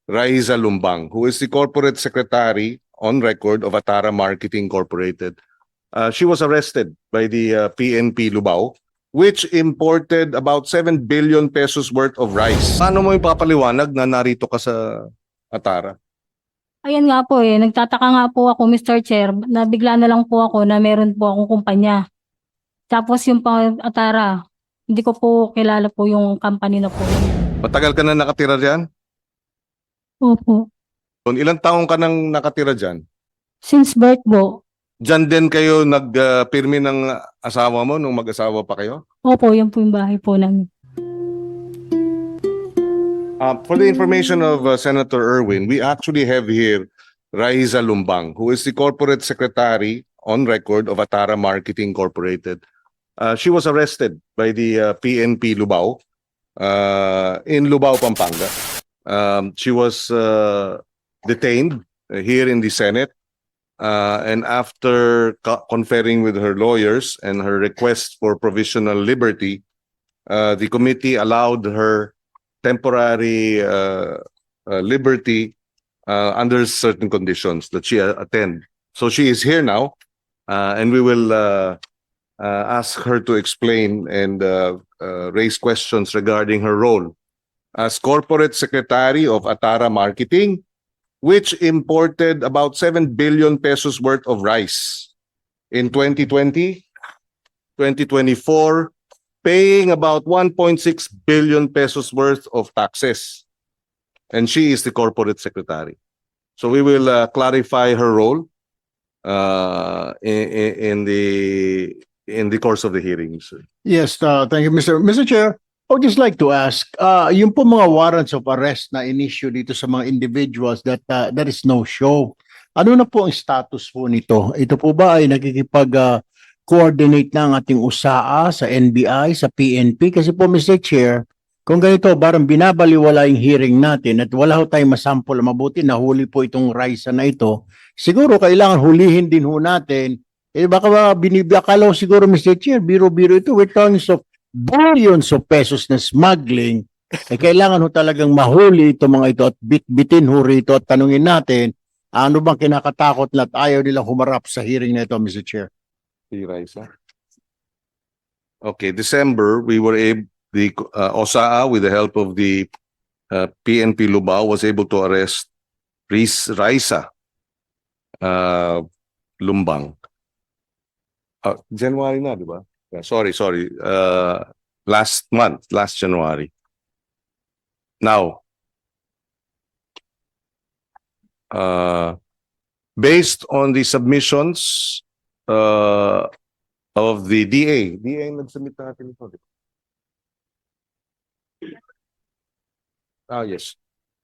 Raisa Lumbang, who is the corporate secretary on record of Atara Marketing Incorporated. She was arrested by the PNP Lubao, which imported about 7 billion pesos worth of rice. Paano mo ipapaliwanag na narito ka sa Atara? Ayan nga po nagtataka nga po ako Mr. Chair, na bigla na lang po ako na meron po akong kumpanya. Tapos yung pang Atara, hindi ko po kilala po yung company na po yun. Matagal ka na nakatira diyan? Opo. Ilang taong ka nang nakatira diyan? Since birth po. Diyan din kayo nagpirmi ng asawa mo nung mag-asawa pa kayo? Opo, yan po yung bahay po namin. For the information of Senator Erwin, we actually have here Raisa Lumbang, who is the corporate secretary on record of Atara Marketing Incorporated. She was arrested by the PNP Lubao in Lubao, Pampanga. She was detained here in the Senate, and after conferring with her lawyers and her request for provisional liberty, the committee allowed her temporary liberty under certain conditions that she attend. So she is here now, and we will ask her to explain and raise questions regarding her role as corporate secretary of Atara Marketing, which imported about 7 billion pesos worth of rice in 2020, 2024, paying about 1.6 billion pesos worth of taxes. And she is the corporate secretary. So we will clarify her role in the course of the hearings. Yes, thank you, Mr. Chair. I would just like to ask, yung po mga warrants of arrest na in-issue dito sa mga individuals that there is no show. Ano na po ang status po nito? Ito po ba ay coordinate na ang ating USAA sa NBI, sa PNP? Kasi po, Mr. Chair, kung ganito, parang binabaliwala yung hearing natin at wala ho tayong masample, mabuti nahuli po itong Raisa na ito. Siguro kailangan hulihin din ho natin. Baka binibiyakalaw siguro, Mr. Chair, biro-biro ito. We're talking of billions of pesos na smuggling. Kailangan ho talagang mahuli itong mga ito at bitbitin ho rito at tanungin natin, ano bang kinakatakot na ayaw nilang humarap sa hearing na ito, Mr. Chair? Raisa. Okay, December, we were able, the OSAA, with the help of the PNP Lubao, was able to arrest Raisa Lumbang. January na, di ba? Sorry. Last month, last January. Now, based on the submissions of the DA nag-submit natin ito. Yes.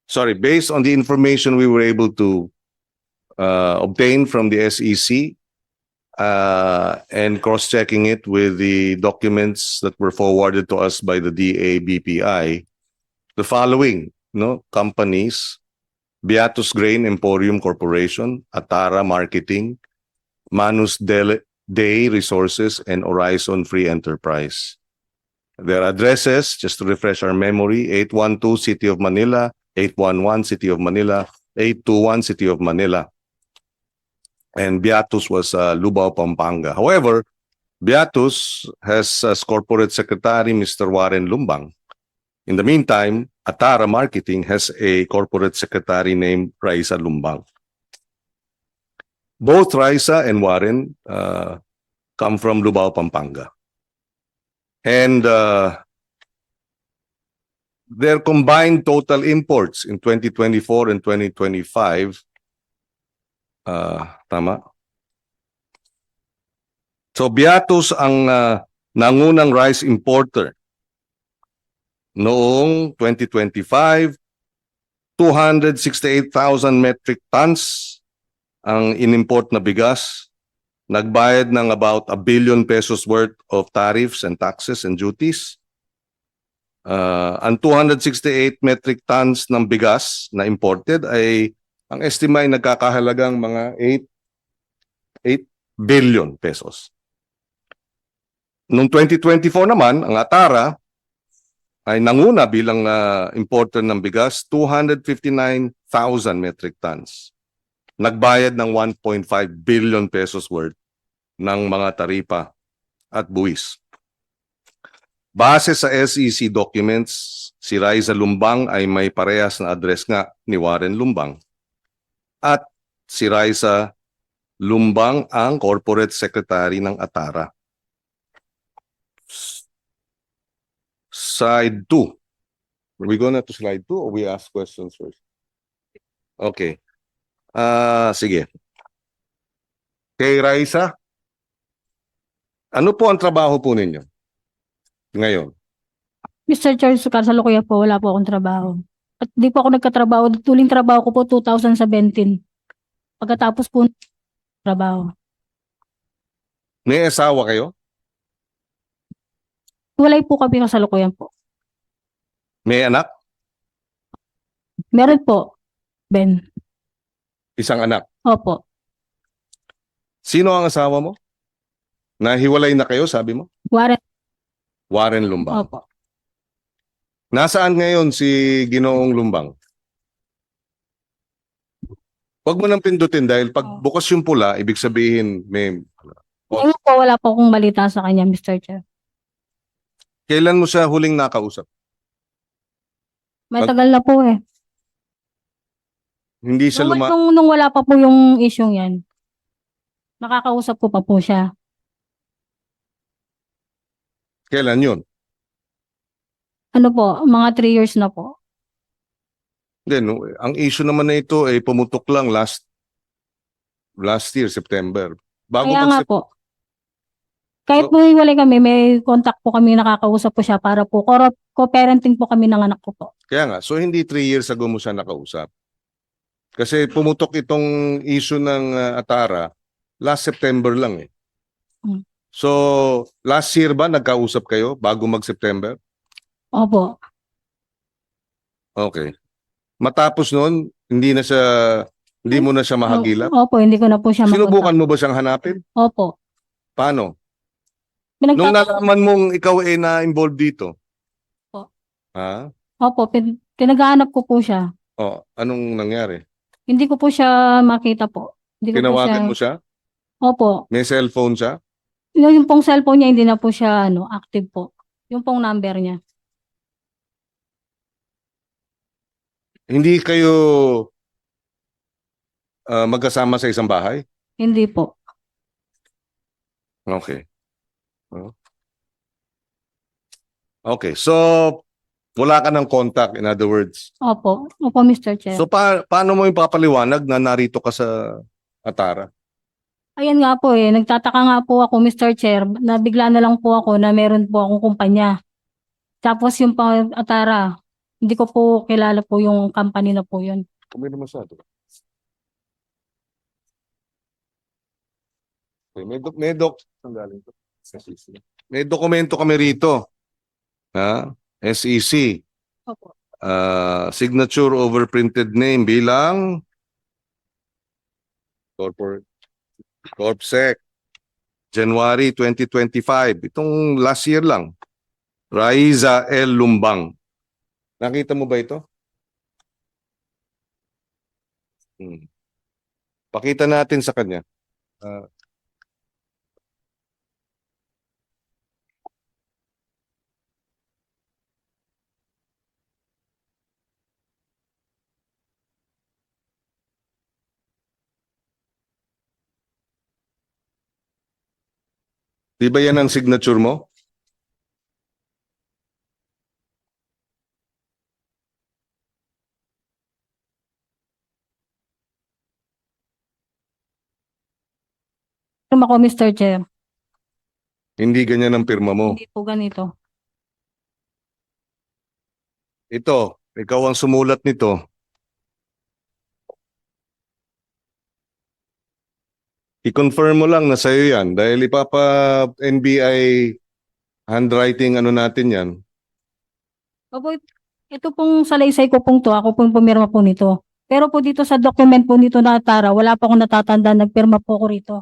Sorry, based on the information we were able to obtain from the SEC and cross-checking it with the documents that were forwarded to us by the DA BPI, the following companies: Beatus Grain Emporium Corporation, Atara Marketing, Manus Day Resources, and Horizon Free Enterprise. Their addresses, just to refresh our memory: 812 City of Manila, 811 City of Manila, 821 City of Manila. And Beatus was Lubao, Pampanga. However, Beatus has as corporate secretary Mr. Warren Lumbang. In the meantime, Atara Marketing has a corporate secretary named Raisa Lumbang. Both Raisa and Warren come from Lubao, Pampanga. And their combined total imports in 2024 and 2025, tama? So Beatus ang nangunang rice importer. Noong 2025, 268,000 metric tons ang inimport na bigas. Nagbayad ng about 1 billion pesos worth of tariffs and taxes and duties. Ang 268 metric tons ng bigas na imported ay ang estimate ay nagkakahalagang mga 8 billion pesos. Noong 2024 naman, ang Atara ay nanguna bilang importer ng bigas, 259,000 metric tons. Nagbayad ng 1.5 billion pesos worth ng mga taripa at buwis. Base sa SEC documents, si Raisa Lumbang ay may parehas na address nga ni Warren Lumbang. At si Raisa Lumbang ang corporate secretary ng Atara. Side 2. Are we going to slide 2 or we ask questions first? Okay. Sige. Kay Raisa, ano po ang trabaho po ninyo ngayon? Mr. Chair, sa kasalukuyan po, wala po akong trabaho. At di po ako nagkatrabaho. Tuling trabaho ko po 2017. Pagkatapos po trabaho. May asawa kayo? Walay po kami kasalukuyan po. May anak? Meron po, Ben. Isang anak. Opo. Sino ang asawa mo? Nahiwalay na kayo, sabi mo? Warren. Warren Lumbang. Opo. Nasaan ngayon si Ginoong Lumbang? Huwag mo nang pindutin dahil pag bukas yung pula, ibig sabihin may... Ngayon po, wala po akong balita sa kanya, Mr. Chair. Kailan mo siya huling nakausap? Matagal na po eh. Hindi siya Nung wala pa po yung issue yan, nakakausap ko pa po siya. Kailan yun? Ano po, mga 3 years na po. Then, ang issue naman na ito ay pumutok lang last year, September. Bago Kaya nga mag po. Kahit po hiwalay kami, may contact po kami, nakakausap po siya para po co-parenting po kami ng anak ko po. Kaya nga, so hindi 3 years ago mo siya nakausap. Kasi pumutok itong issue ng Atara last September lang eh. Hmm. So, last year ba nagkausap kayo bago mag-September? Opo. Okay. Matapos noon, hindi mo na siya mahagilap? Opo, hindi ko na po siya Sinubukan mo ba siyang hanapin? Opo. Paano? Nung nalaman mong ikaw ay na-involved dito? Po. Ha? Opo, pinaghahanap ko po siya. Oh, anong nangyari? Hindi ko po siya makita po. Hindi ko po Tinawagan mo siya? Opo. May cellphone siya? Yung pong cellphone niya, hindi na po siya active po. Yung pong number niya. Hindi kayo magkasama sa isang bahay? Hindi po. Okay. Okay, so wala ka ng contact, in other words. Opo. Opo, Mr. Chair. So paano mo ipapaliwanag na narito ka sa Atara? Ayan nga po eh, nagtataka nga po ako, Mr. Chair, na bigla na lang po ako na meron po akong kumpanya. Tapos yung pang Atara, hindi ko po kilala po yung company na po yun. Kami naman sa ito. Okay, saan galing to? SEC. May dokumento kami rito. Ha? SEC. Opo. Signature over printed name bilang Corpsec. January 2025. Itong last year lang. Raisa L. Lumbang. Nakita mo ba ito? Pakita natin sa kanya. Di ba yan ang signature mo? Firma ko, Mr. Chair. Hindi ganyan ang pirma mo. Hindi po ganito. Ito, ikaw ang sumulat nito. I-confirm mo lang na sa'yo yan dahil NBI handwriting natin yan. Opo, ito pong salaysay ko pong to, ako pong pumirma po nito. Pero po dito sa document po nito na Atara, wala pa akong natatanda, nagpirma po ako rito.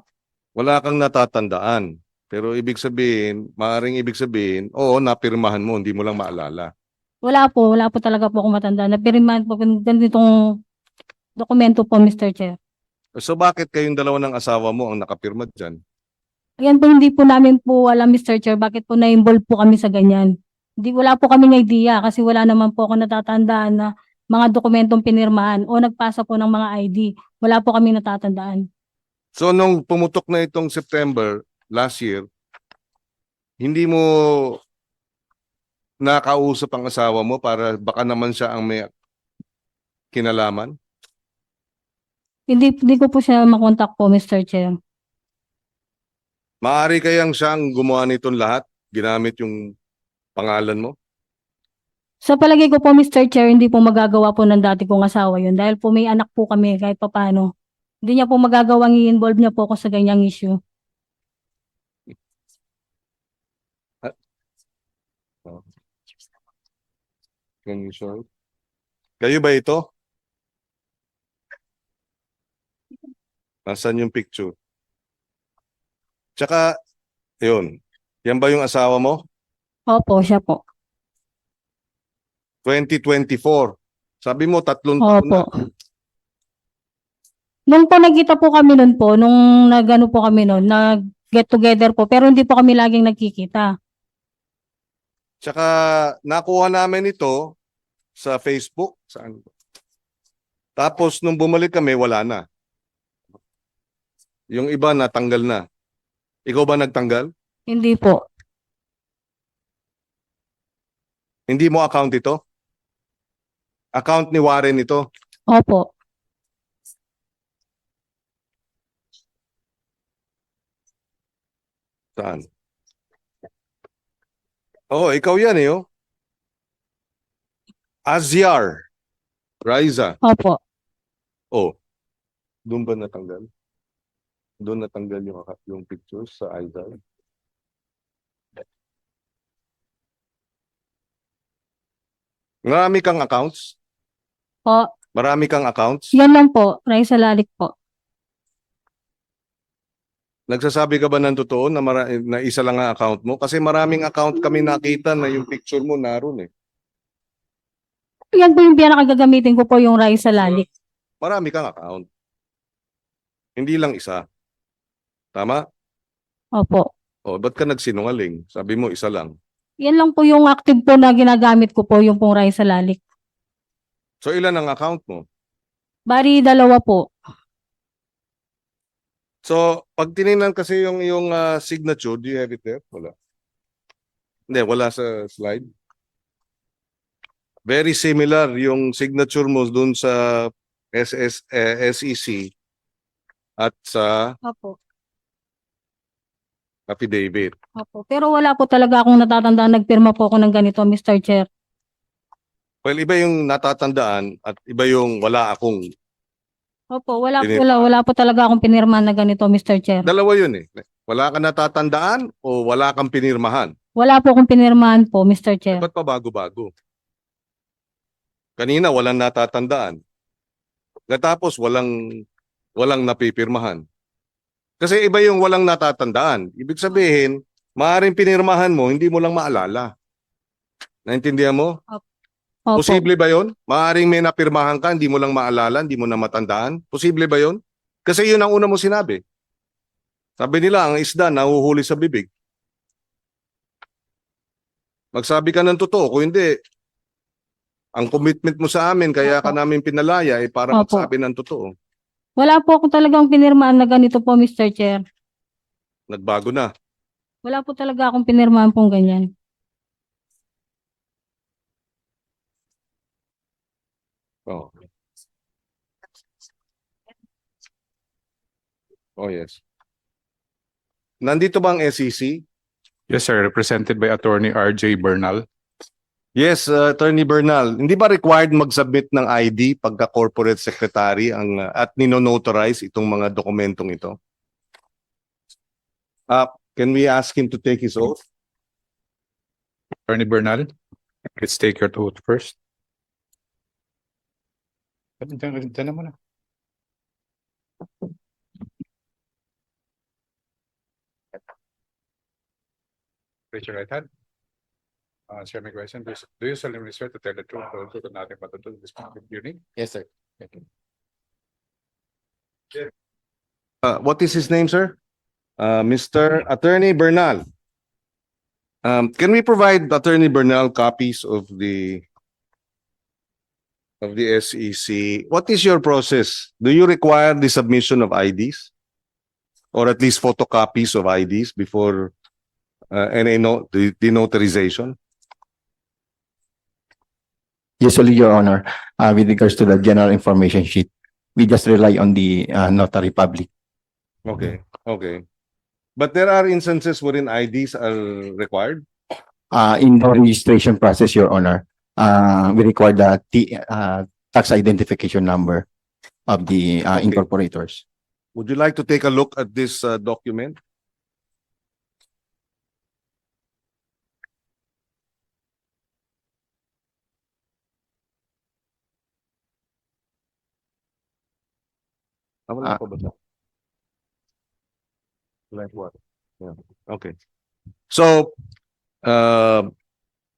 Wala kang natatandaan. Pero maaaring ibig sabihin, oo, napirmahan mo, hindi mo lang maalala. Wala po talaga po akong matanda. Napirmahan po ng ganitong dokumento po, Mr. Chair. So bakit kayong dalawa ng asawa mo ang nakapirma dyan? Ayan po, hindi po namin po alam, Mr. Chair, bakit po na-involve po kami sa ganyan. Hindi, wala po kaming idea kasi wala naman po ako natatandaan na mga dokumentong pinirmahan o nagpasa po ng mga ID. Wala po kami natatandaan. So nung pumutok na itong September last year, hindi mo nakausap ang asawa mo para baka naman siya ang may kinalaman? Hindi ko po siya makontak po, Mr. Chair. Maaari kayang siyang gumawa nitong lahat, ginamit yung pangalan mo? Sa palagay ko po, Mr. Chair, hindi po magagawa po ng dati kong asawa yun dahil po may anak po kami kahit papaano. Hindi niya po magagawang i-involve niya po ako sa ganyang issue. Oh. Can you show? Kayo ba ito? Nasaan yung picture? Tsaka, yun. Yan ba yung asawa mo? Opo, siya po. 2024. Sabi mo, 3 taon na. Opo. Nung po nagkita po kami nun po, nung nagano po kami nun, nag-get together po, pero hindi po kami laging nagkikita. Tsaka, nakuha namin ito sa Facebook. Saan? Tapos, nung bumalik kami, wala na. Yung iba, natanggal na. Ikaw ba nagtanggal? Hindi po. Hindi mo account ito? Account ni Warren ito? Opo. Saan? Oo, ikaw yan eh. Oh. Azyar. Riza. Opo. Oh, doon ba natanggal? Doon natanggal yung pictures sa Azyar? Marami kang accounts? Po. Marami kang accounts? Yan lang po. Raisa Lalik po. Nagsasabi ka ba ng totoo na, na isa lang ang account mo? Kasi maraming account kami nakita na yung picture mo naroon eh. Yan po yung pinakagagamitin ko po yung Raisa Lalik. Marami kang account. Hindi lang isa. Tama? Opo. O, ba't ka nagsinungaling? Sabi mo isa lang. Yan lang po yung active po na ginagamit ko po yung pong Raisa Lalik. So ilan ang account mo? Bari, 2 po. So pag tinignan kasi yung signature, do you have it there? Wala. Hindi, wala sa slide. Very similar yung signature mo dun sa SEC at sa Opo. affidavit. Opo. Pero wala po talaga akong natatandaan nagpirma po ako ng ganito, Mr. Chair. Well, iba yung natatandaan at iba yung wala akong. Opo, wala Pinirma. wala po talaga akong pinirma na ganito, Mr. Chair. Dalawa yun eh. Wala ka natatandaan o wala kang pinirmahan. Wala po akong pinirmahan po, Mr. Chair. Ba't pa bago-bago? Kanina walang natatandaan. Katapos walang napipirmahan. Kasi iba yung walang natatandaan. Ibig sabihin, maaaring pinirmahan mo, hindi mo lang maalala. Naintindihan mo? Opo. Posible ba yon? Maaaring may napirmahan ka, hindi mo lang maalala, hindi mo na matandaan. Posible ba yon? Kasi yun ang una mo sinabi. Sabi nila, ang isda nahuhuli sa bibig. Magsabi ka ng totoo. Kung hindi, ang commitment mo sa amin, kaya ka Opo. namin pinalaya, para Opo. magsabi ng totoo. Wala po akong talagang pinirmahan na ganito po, Mr. Chair. Nagbago na. Wala po talaga akong pinirmahan pong ganyan. Oh. Oh yes. Nandito ba ang SEC? Yes, sir. Represented by Attorney RJ Bernal. Yes, Attorney Bernal. Hindi ba required mag-submit ng ID pagka corporate secretary ang at nino-notarize itong mga dokumentong ito? Can we ask him to take his oath? Attorney Bernal, let's take your oath first. Diyan na muna. Raise your right hand. Chair, my question, do you solemnly swear to tell the truth, the whole truth, and nothing but the truth, this public hearing? Yes, sir. Thank you. What is his name, sir? Mr. Attorney Bernal. Can we provide Attorney Bernal copies of the SEC? What is your process? Do you require the submission of IDs? Or at least photocopies of IDs before the notarization? Usually, Your Honor, with regards to the general information sheet, we just rely on the notary public. Okay, okay. But there are instances wherein IDs are required? In the registration process, Your Honor, we require the tax identification number of the Okay. incorporators. Would you like to take a look at this document? Wala Ah. pa ba ito? Like what? Yeah. Okay. So,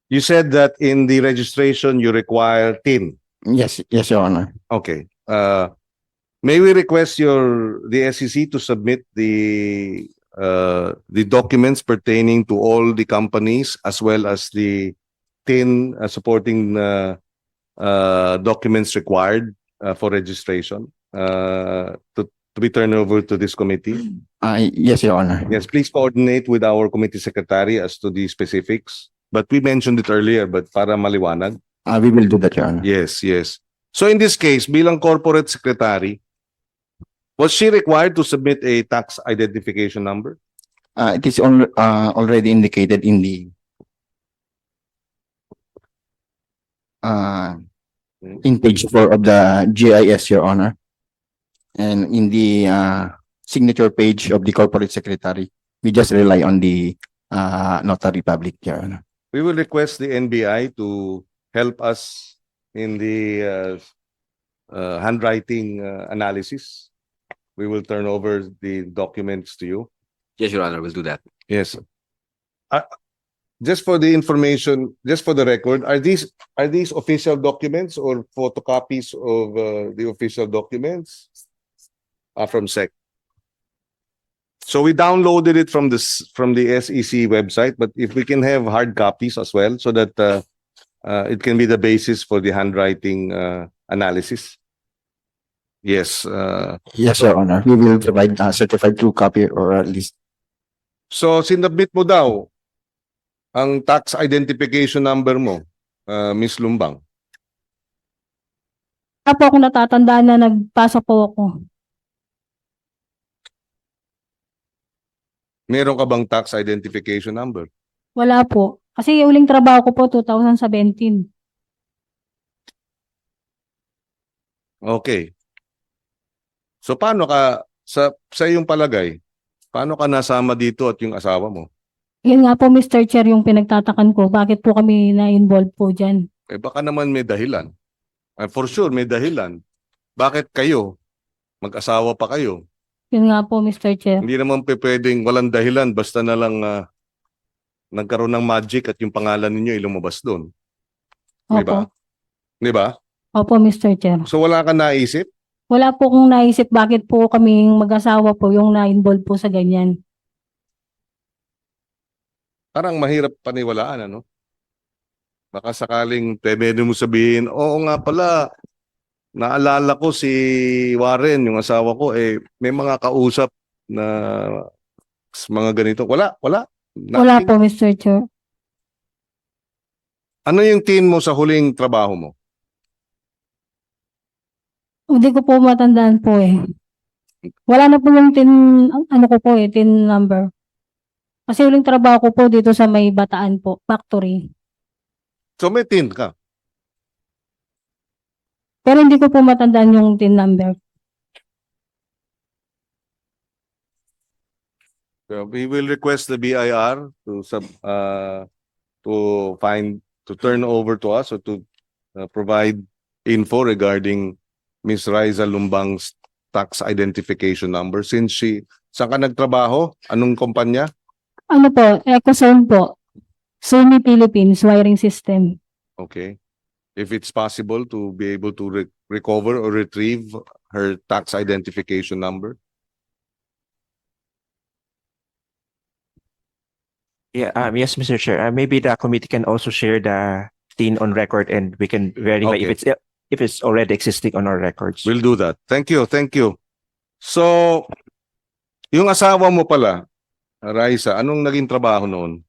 you said that in the registration you require TIN. Yes, yes, Your Honor. Okay. May we request the SEC to submit the documents pertaining to all the companies as well as the TIN supporting documents required for registration to be turned over to this committee? Yes, Your Honor. Yes, please coordinate with our committee secretary as to the specifics. But we mentioned it earlier, but para maliwanag. We will do that, Your Honor. Yes, yes. So in this case, bilang corporate secretary, was she required to submit a tax identification number? It is already indicated in the in page 4 of the GIS, Your Honor, and in the signature page of the corporate secretary. We just rely on the notary public, Your Honor. We will request the NBI to help us in the handwriting analysis. We will turn over the documents to you. Yes, Your Honor, we'll do that. Yes. Just for the information, just for the record, are these official documents or photocopies of the official documents from SEC? So we downloaded it from the SEC website, but if we can have hard copies as well, so that it can be the basis for the handwriting analysis. Yes. Yes, Your Honor. We will provide a certified true copy or at least. So sinabit mo daw ang tax identification number mo, Miss Lumbang. Wala po ako natatandaan na nagpasa po ako. Meron ka bang tax identification number? Wala po. Kasi yung uling trabaho ko po 2017. Okay. So paano ka sa iyong palagay? Paano ka nasama dito at yung asawa mo? Yun nga po, Mr. Chair, yung pinagtatakan ko. Bakit po kami na-involve po dyan? Eh baka naman may dahilan. For sure may dahilan. Bakit kayo? Mag-asawa pa kayo. Yun nga po, Mr. Chair. Hindi naman pwedeng walang dahilan basta na lang nagkaroon ng magic at yung pangalan ninyo lumabas doon. Di ba? Opo. Di ba? Opo, Mr. Chair. So wala ka naisip? Wala po kong naisip bakit po kaming mag-asawa po yung na-involve po sa ganyan. Parang mahirap paniwalaan, ano? Baka sakaling pwede mo sabihin, oo nga pala, naalala ko si Warren, yung asawa ko, may mga kausap na mga ganito. Wala. Wala Nothing. po, Mr. Chair. Ano yung teen mo sa huling trabaho mo? Hindi ko po matandaan po eh. Wala na po yung tin number. Kasi uling trabaho ko po dito sa may Bataan po, factory. So may teen ka. Pero hindi ko po matandaan yung tin number. So we will request the BIR to turn over to us or to provide info regarding Ms. Raisa Lumbang's tax identification number. Since saan ka nagtrabaho? Anong kumpanya? Ano po, Ecozone po. Sony Philippines wiring system. Okay. If it's possible to be able to recover or retrieve her tax identification number. Yeah, yes, Mr. Chair. Maybe the committee can also share the tin on record and we can verify Okay. if it's already existing on our records. We'll do that. Thank you. Thank you. So, yung asawa mo pala, Raisa, anong naging trabaho noon?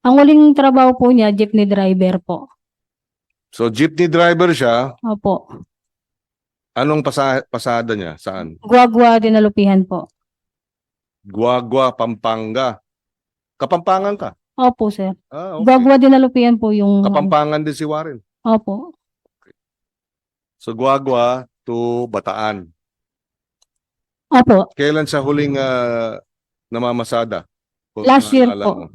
Ang huling trabaho po niya, jeepney driver po. So, jeepney driver siya. Opo. Anong pasada niya? Saan? Guagua dinalupihan po. Guagua, Pampanga. Kapampangan ka? Opo, sir. Ah, okay. Guagua dinalupihan po yung... Kapampangan din si Warren. Opo. So, Guagua to Bataan. Opo. Kailan siya huling namamasada? Kung Last year naalala po. mo.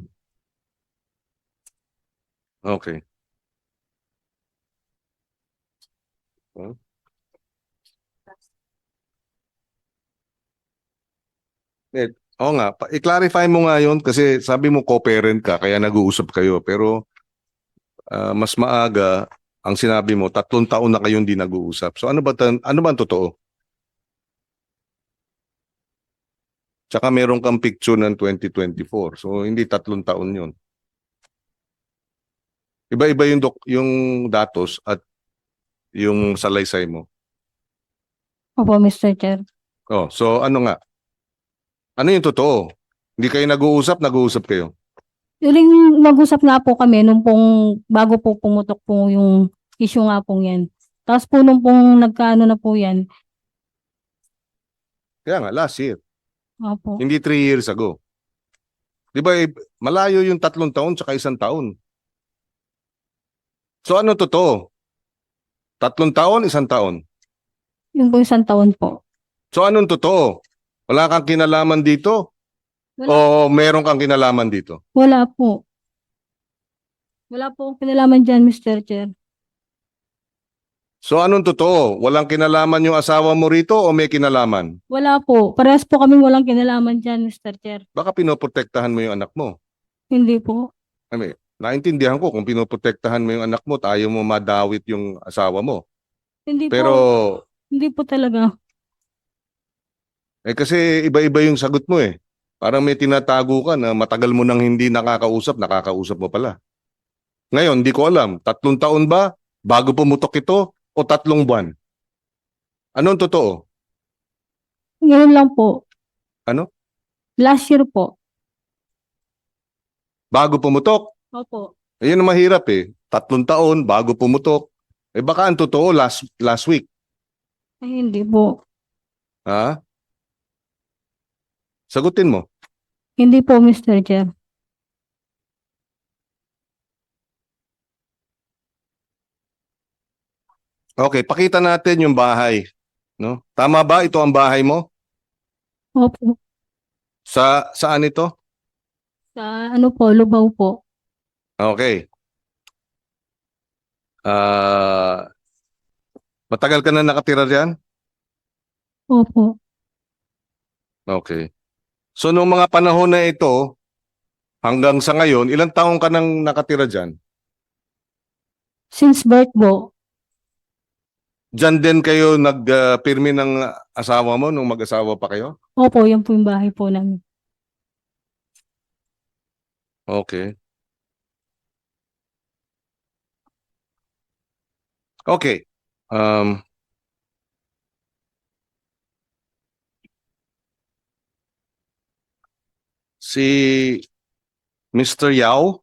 Okay. Hmm? Oo nga, i-clarify mo nga yun kasi sabi mo co-parent ka kaya nag-uusap kayo pero mas maaga ang sinabi mo 3 taon na kayong di nag-uusap. So ano ba ang totoo? Tsaka meron kang picture ng 2024. So hindi 3 taon yun. Iba-iba yung datos at yung salaysay mo. Opo, Mr. Chair. Oh, so ano nga? Ano yung totoo? Hindi kayo nag-uusap kayo. Huling mag-usap nga po kami nung pong bago po pumutok po yung issue nga pong yan. Tapos po nung pong nagkaano na po yan. Kaya nga, last year. Opo. Hindi 3 years ago. Di ba, malayo yung 3 taon tsaka 1 taon. So ano totoo? 3 taon, 1 taon. Yung po 1 taon po. So anong totoo? Wala kang kinalaman dito? O meron kang kinalaman dito? Wala po. Wala po akong pinalaman dyan, Mr. Chair. So anong totoo? Walang kinalaman yung asawa mo rito o may kinalaman? Wala po. Parehas po kaming walang kinalaman dyan, Mr. Chair. Baka pinoprotektahan mo yung anak mo. Hindi po. I mean, naintindihan ko kung pinoprotektahan mo yung anak mo at ayaw mo madawit yung asawa mo. Hindi Pero, po. Hindi po talaga. kasi iba-iba yung sagot mo eh. Parang may tinatago ka na matagal mo nang hindi nakakausap mo pala. Ngayon, di ko alam, 3 taon ba bago pumutok ito o 3 buwan? Anong totoo? Ngayon lang po. Ano? Last year po. Bago pumutok? Opo. Ayun ang mahirap eh. 3 taon bago pumutok. Eh baka ang totoo last week. Ay, hindi po. Ha? Sagutin mo. Hindi po, Mr. Chair. Okay, pakita natin yung bahay. No? Tama ba ito ang bahay mo? Opo. Saan ito? Sa ano po, Lubao po. Okay. Matagal ka na nakatira diyan? Opo. Okay. So nung mga panahon na ito, hanggang sa ngayon, ilang taong ka nang nakatira diyan? Since birth po. Diyan din kayo nagpirmi ng asawa mo nung mag-asawa pa kayo? Opo, yan po yung bahay po namin. Okay. Okay. Si Mr. Yao,